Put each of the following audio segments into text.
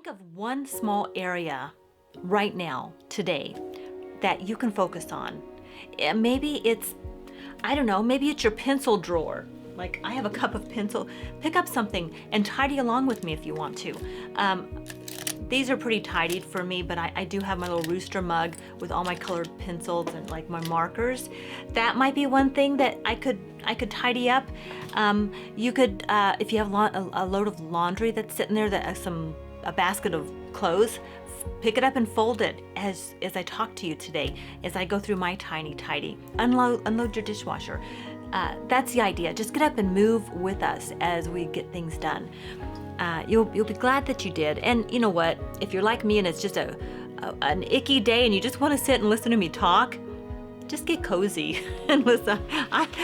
Think of one small area right now, today, that you can focus on. Maybe it's, I don't know, maybe it's your pencil drawer. Like I have a cup of pencil. Pick up something and tidy along with me if you want to. These are pretty tidied for me, but I do have my little rooster mug with all my colored pencils and like my markers. That might be one thing that I could tidy up. You could, if you have a load of laundry that's sitting there, that a basket of clothes, pick it up and fold it as I talk to you today, as I go through my tiny tidy. Unload your dishwasher. That's the idea. Just get up and move with us as we get things done. You'll be glad that you did. And you know what? If you're like me and it's just an icky day and you just want to sit and listen to me talk, just get cozy and listen.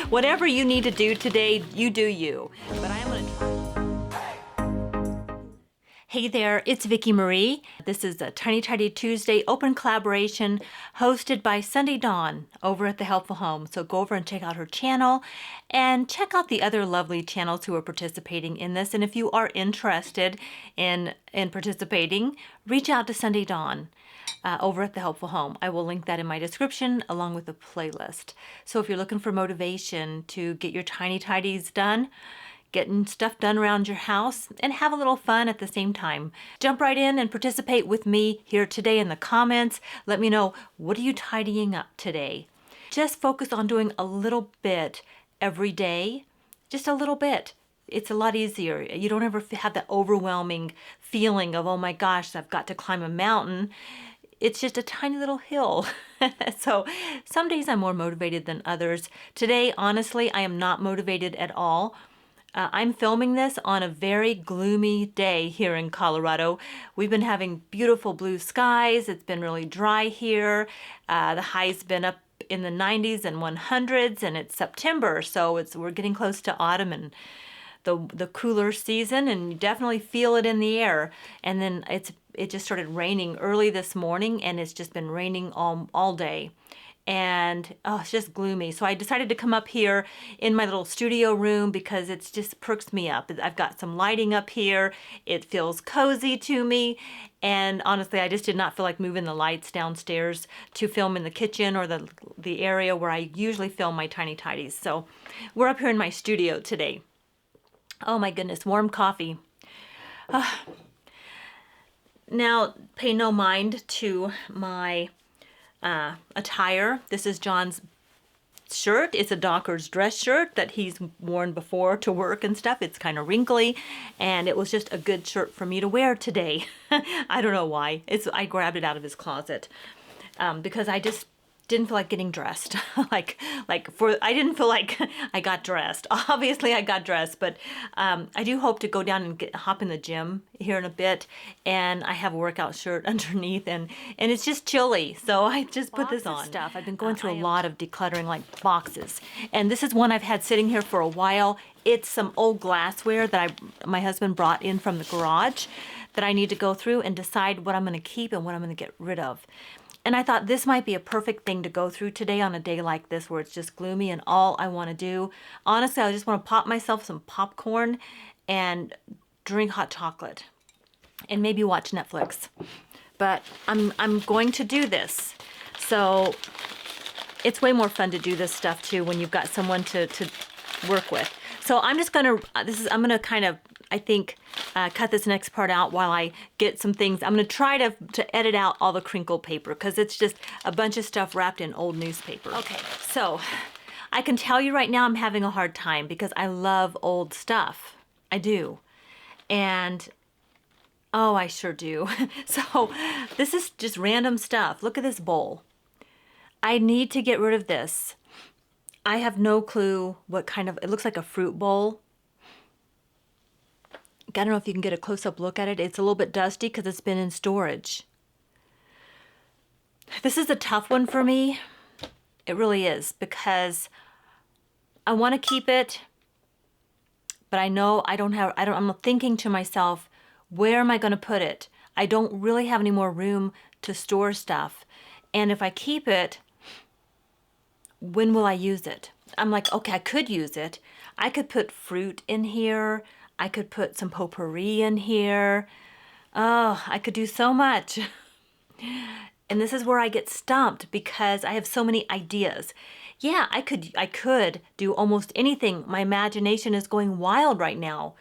Whatever you need to do today, you do you. But I am going to try. Hey there, it's Vicki Marie. This is a Tiny Tidy Tuesday open collaboration hosted by Sunday Dawn over at The Helpful Home. So go over and check out her channel and check out the other lovely channels who are participating in this. And if you are interested in participating, reach out to Sunday Dawn over at The Helpful Home. I will link that in my description along with the playlist. So if you're looking for motivation to get your tiny tidies done, getting stuff done around your house, and have a little fun at the same time, jump right in and participate with me here today in the comments. Let me know, what are you tidying up today? Just focus on doing a little bit every day, just a little bit. It's a lot easier. You don't ever have that overwhelming feeling of, oh my gosh, I've got to climb a mountain. It's just a tiny little hill. So some days I'm more motivated than others. Today, honestly, I am not motivated at all. I'm filming this on a very gloomy day here in Colorado. We've been having beautiful blue skies. It's been really dry here. The high's been up in the 90s and 100s, and it's September, so we're getting close to autumn and the cooler season, and you definitely feel it in the air. And then it just started raining early this morning, and it's just been raining all day. And it's just gloomy. So I decided to come up here in my little studio room because it's just perks me up. I've got some lighting up here. It feels cozy to me. And honestly, I just did not feel like moving the lights downstairs to film in the kitchen or the area where I usually film my tiny tidies. So we're up here in my studio today. Oh my goodness, warm coffee. Now, pay no mind to my attire. This is John's shirt. It's a Docker's dress shirt that he's worn before to work and stuff. It's kind of wrinkly, and it was just a good shirt for me to wear today. I don't know why. I grabbed it out of his closet because I just didn't feel like getting dressed. I didn't feel like I got dressed. Obviously I got dressed, but I do hope to go down and hop in the gym here in a bit, and I have a workout shirt underneath, and it's just chilly, so I just put this on. Stuff. I've been going through a lot of decluttering, like boxes, and this is one I've had sitting here for a while. It's some old glassware that my husband brought in from the garage that I need to go through and decide what I'm going to keep and what I'm going to get rid of. And I thought this might be a perfect thing to go through today on a day like this where it's just gloomy and all I want to do. Honestly, I just want to pop myself some popcorn and drink hot chocolate and maybe watch Netflix. But I'm going to do this. So it's way more fun to do this stuff too when you've got someone to work with. So I'm just going to, I'm going to kind of, I think, cut this next part out while I get some things. I'm going to try to edit out all the crinkled paper because it's just a bunch of stuff wrapped in old newspaper. Okay, so I can tell you right now I'm having a hard time because I love old stuff. I do. And, oh, I sure do. So this is just random stuff. Look at this bowl. I need to get rid of this. I have no clue what kind of, it looks like a fruit bowl. I don't know if you can get a close-up look at it. It's a little bit dusty because it's been in storage. This is a tough one for me. It really is, because I want to keep it, but I know I'm thinking to myself, where am I going to put it? I don't really have any more room to store stuff. And if I keep it, when will I use it? I'm like, okay, I could use it. I could put fruit in here. I could put some potpourri in here. Oh, I could do so much. And this is where I get stumped because I have so many ideas. Yeah, I could do almost anything. My imagination is going wild right now.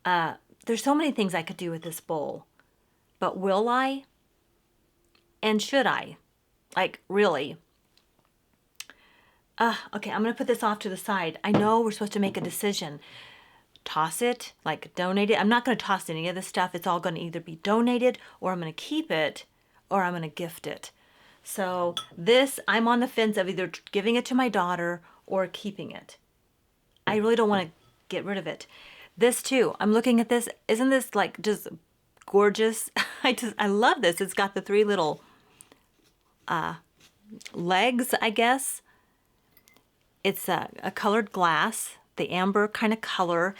There's so many things I could do with this bowl. But will I? And should I? Like, really? Okay, I'm gonna put this off to the side. I know we're supposed to make a decision. Toss it, like donate it. I'm not gonna toss any of this stuff. It's all gonna either be donated, or I'm gonna keep it, or I'm gonna gift it. So this, I'm on the fence of either giving it to my daughter or keeping it. I really don't want to get rid of it. This too, I'm looking at this. Isn't this like just gorgeous? I love this. It's got the three little legs, I guess. It's a colored glass, the amber kind of color.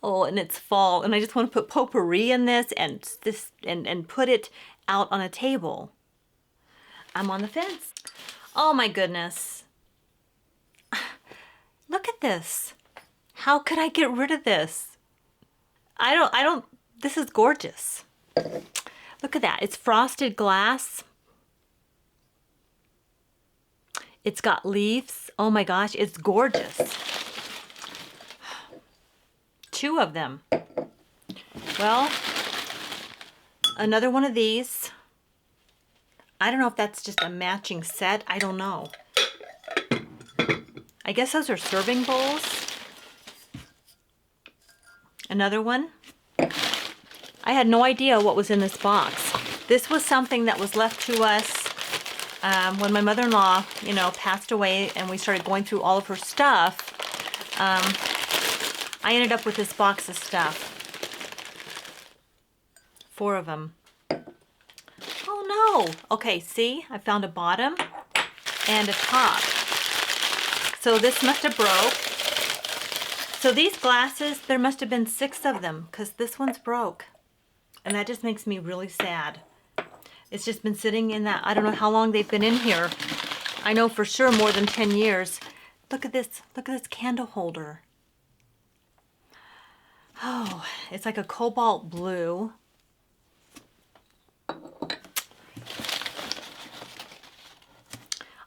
Oh, and it's fall, and I just want to put potpourri in this and put it out on a table. I'm on the fence. Oh my goodness. Look at this. How could I get rid of this? This is gorgeous. Look at that. It's frosted glass. It's got leaves. Oh my gosh, it's gorgeous. Two of them. Well, another one of these. I don't know if that's just a matching set. I don't know. I guess those are serving bowls. Another one. I had no idea what was in this box. This was something that was left to us when my mother-in-law, passed away, and we started going through all of her stuff. I ended up with this box of stuff. 4 of them. Oh no! Okay, see? I found a bottom and a top. So this must have broke. So these glasses, there must have been 6 of them, because this one's broke. And that just makes me really sad. It's just been sitting in that, I don't know how long they've been in here. I know for sure more than 10 years. Look at this candle holder. Oh, it's like a cobalt blue.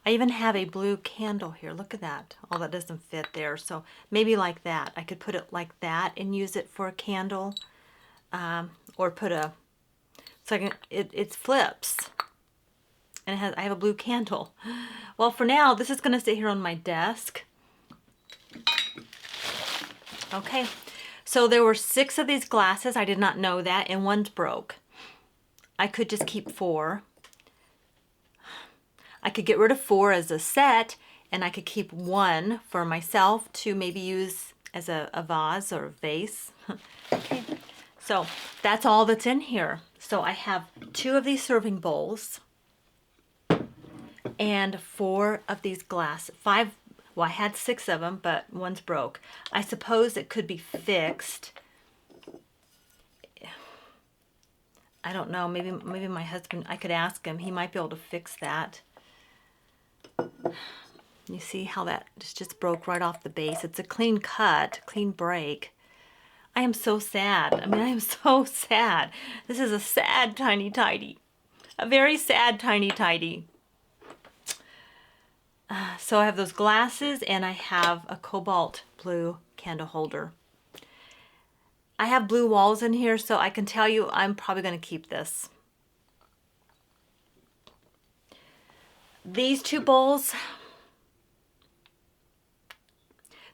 I even have a blue candle here. Look at that. Oh, that doesn't fit there. So maybe like that. I could put it like that and use it for a candle. Or put a, so it flips. And I have a blue candle. Well, for now, this is gonna sit here on my desk. Okay, so there were 6 of these glasses. I did not know that, and one's broke. I could just keep 4. I could get rid of 4 as a set, and I could keep 1 for myself to maybe use as a vase or a vase. Okay, so that's all that's in here. So I have 2 of these serving bowls and 4 of these glass. 5, well, I had 6 of them, but one's broke. I suppose it could be fixed. I don't know, maybe my husband, I could ask him. He might be able to fix that. You see how that just broke right off the base. It's a clean cut, clean break. I am so sad. I mean, I am so sad. This is a sad Tiny Tidy. A very sad Tiny Tidy. So I have those glasses, and I have a cobalt blue candle holder. I have blue walls in here, so I can tell you I'm probably going to keep this. These 2 bowls,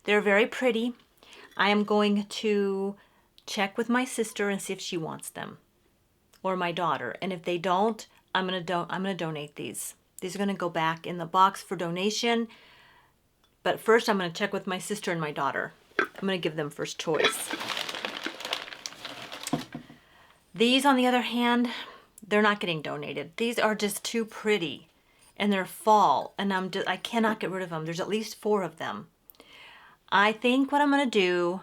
they're very pretty. I am going to check with my sister and see if she wants them, or my daughter. And if they don't, I'm gonna donate these. These are gonna go back in the box for donation. But first, I'm gonna check with my sister and my daughter. I'm gonna give them first choice. These, on the other hand, they're not getting donated. These are just too pretty, and they're fall, and I cannot get rid of them. There's at least 4 of them. I think what I'm gonna do,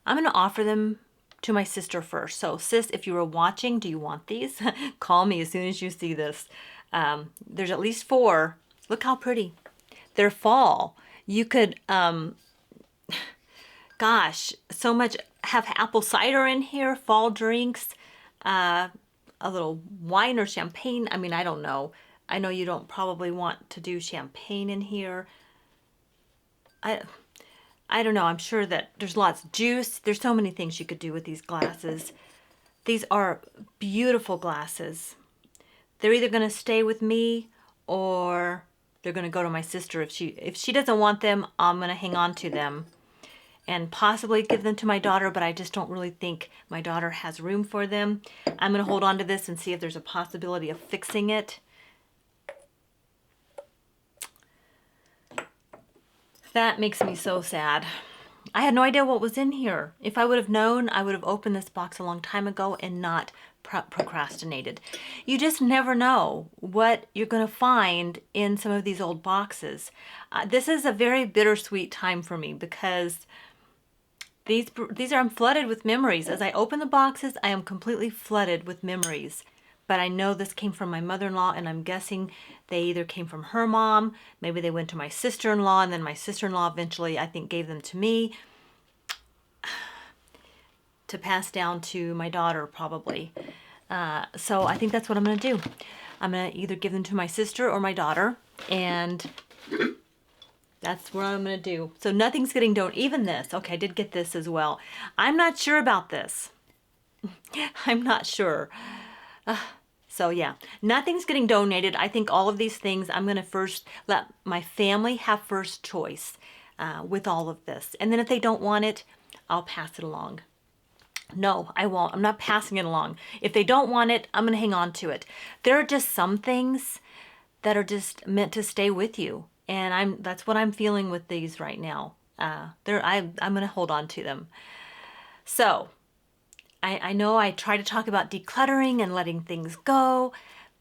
I'm gonna offer them to my sister first. So sis, if you were watching, do you want these? Call me as soon as you see this. There's at least 4. Look how pretty. They're fall. You could Gosh, so much. Have apple cider in here, fall drinks, a little wine or champagne. I mean, I don't know. I know you don't probably want to do champagne in here. I I don't know. I'm sure that there's lots of juice. There's so many things you could do with these glasses. These are beautiful glasses. They're either going to stay with me or they're going to go to my sister. If she doesn't want them, I'm going to hang on to them and possibly give them to my daughter, but I just don't really think my daughter has room for them. I'm going to hold on to this and see if there's a possibility of fixing it. That makes me so sad. I had no idea what was in here. If I would have known, I would have opened this box a long time ago and not procrastinated. You just never know what you're going to find in some of these old boxes. This is a very bittersweet time for me because I'm flooded with memories. As I open the boxes, I am completely flooded with memories. But I know this came from my mother-in-law, and I'm guessing they either came from her mom, maybe they went to my sister-in-law, and then my sister-in-law eventually, I think, gave them to me to pass down to my daughter, probably. So I think that's what I'm going to do. I'm going to either give them to my sister or my daughter, and that's what I'm going to do. So nothing's getting donated. Even this. Okay, I did get this as well. I'm not sure about this. I'm not sure. So yeah, nothing's getting donated. I think all of these things, I'm going to first let my family have first choice with all of this. And then if they don't want it, I'll pass it along. No, I won't. I'm not passing it along. If they don't want it, I'm going to hang on to it. There are just some things that are just meant to stay with you. And that's what I'm feeling with these right now. I'm going to hold on to them. So I know I try to talk about decluttering and letting things go,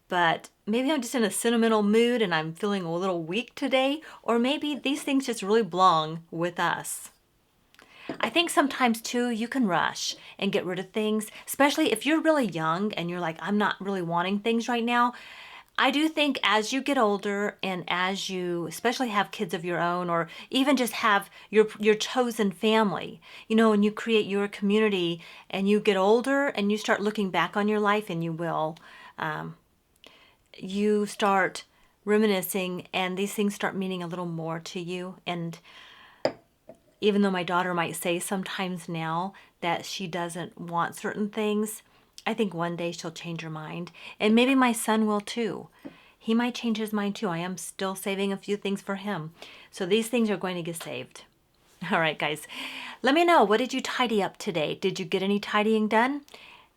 but maybe I'm just in a sentimental mood and I'm feeling a little weak today, or maybe these things just really belong with us. I think sometimes too, you can rush and get rid of things, especially if you're really young and you're like, I'm not really wanting things right now. I do think as you get older and as you especially have kids of your own, or even just have your chosen family, and you create your community and you get older and you start looking back on your life, and you will, you start reminiscing and these things start meaning a little more to you. And even though my daughter might say sometimes now that she doesn't want certain things, I think one day she'll change her mind, and maybe my son will too. He might change his mind too. I am still saving a few things for him. So these things are going to get saved. All right, guys, let me know. What did you tidy up today? Did you get any tidying done?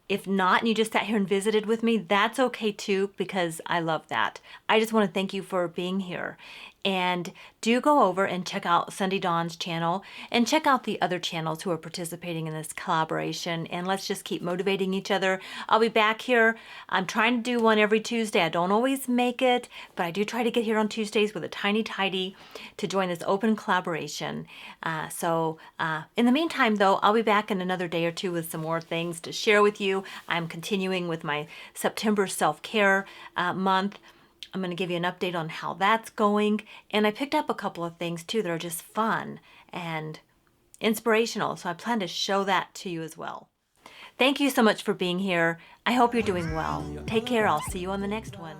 If not, and you just sat here and visited with me, that's okay too, because I love that. I just want to thank you for being here. And do go over and check out Sunday Dawn's channel and check out the other channels who are participating in this collaboration. And let's just keep motivating each other. I'll be back here. I'm trying to do one every Tuesday. I don't always make it, but I do try to get here on Tuesdays with a Tiny Tidy to join this open collaboration. In the meantime, though, I'll be back in another day or two with some more things to share with you. I'm continuing with my September self-care month. I'm going to give you an update on how that's going. And I picked up a couple of things too that are just fun and inspirational. So I plan to show that to you as well. Thank you so much for being here. I hope you're doing well. Take care. I'll see you on the next one.